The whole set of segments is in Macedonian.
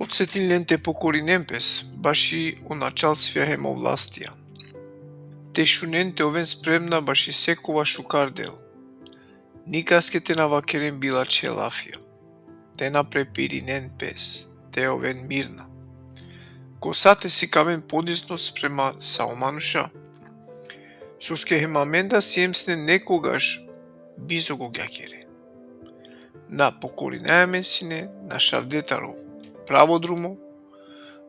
Отсетилен те покоринемпес, баши уначалствија хемовластија. Тешунен те овен спремна баши секова шукардел. Никаске те навакерен била челафија. Те напрепиринен пес, те овен мирна. Косате си камен подисно спрема саомануша. Соске хемаменда сиемсне некогаш бизого гјакере. На покоринаемен сине, на шавдетаро праводрумо,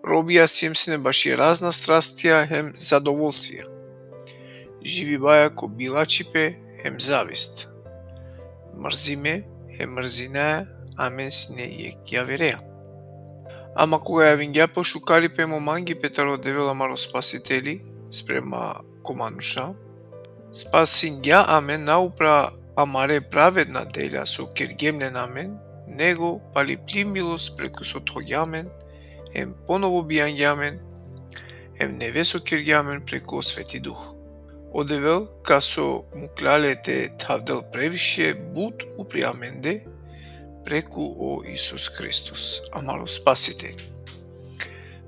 робија сиемсне баши разна страстија хем задоволствија. Живи баја ко билачипе хем завист. Мрзиме хем мрзинаја, амен сине јек јавереа. Ама кога ја вингјапо шукарипе моманги петаро девела маро спасители, спрема комануша, спасингја амен наупра амаре праведна делја со кергемнен амен, него пали пли милост преку сотхогјамен, ем поново бијангјамен, ем невесо кергјамен преку Свети Дух. Одевел, касо му клале те тавдел превише буд уприаменде, преку о Исус Христос, амаро спасител.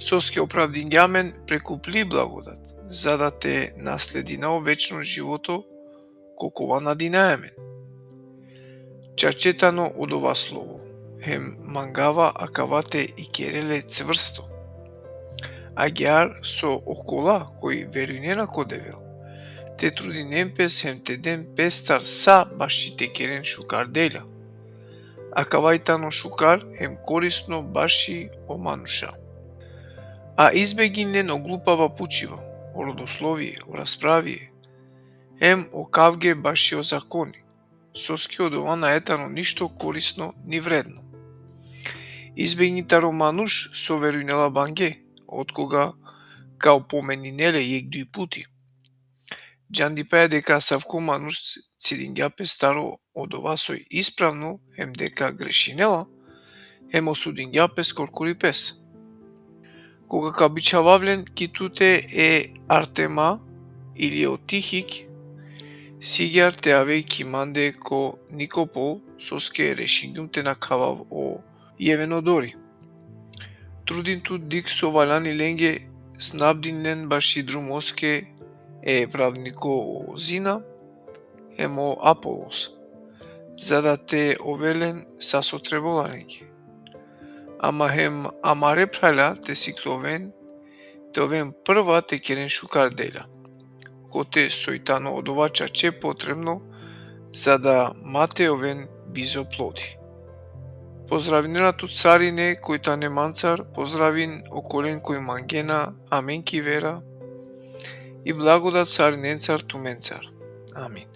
Соске оправдингјамен преку пли благодат, за да те наследина вечно живото, кокова надинаемен. Чачетано од ова слово, хем мангава акавате и кереле цврсто. Агјар со окола кој верујнена кодевел, те трудинемпес хем теден пестар са баши те керен шукар деља. Акавајтано шукар хем корисно баши омануша. А избегинен оглупава пучиво, о родословие, о расправие, ем о кавге баши о закони. Соске од ова наетано ништо корисно ни вредно. Избегнитаро мануш со верујнела банге, од кога као поменинеле јек дуи пути. Џандипаја дека савко мануш цидингјапе старо од ова сој исправно, хем дека грешинела, хем осудингјапе скоркури пес. Кога кабичававлен китуте е Артема или о Тихик, сигјар те авеј киманде ко Никопол, соске решингум те накавав о Јевенодори. Трудинту дик со валјани ленге снабдинен баши друмоске е правнико о Зина, ем о Аполос, за да те овелен са сотребола ленге. Ама хем амаре праля те сикловен, те овен прва те керен шукар деља. Коте сојтано од ова чаче потребно, за да мате овен бизо плоди. Поздравиненато царине кој тане манцар, поздравин околен кој мангена, амен ки вера, и благодат царинен цар тумен цар. Амин.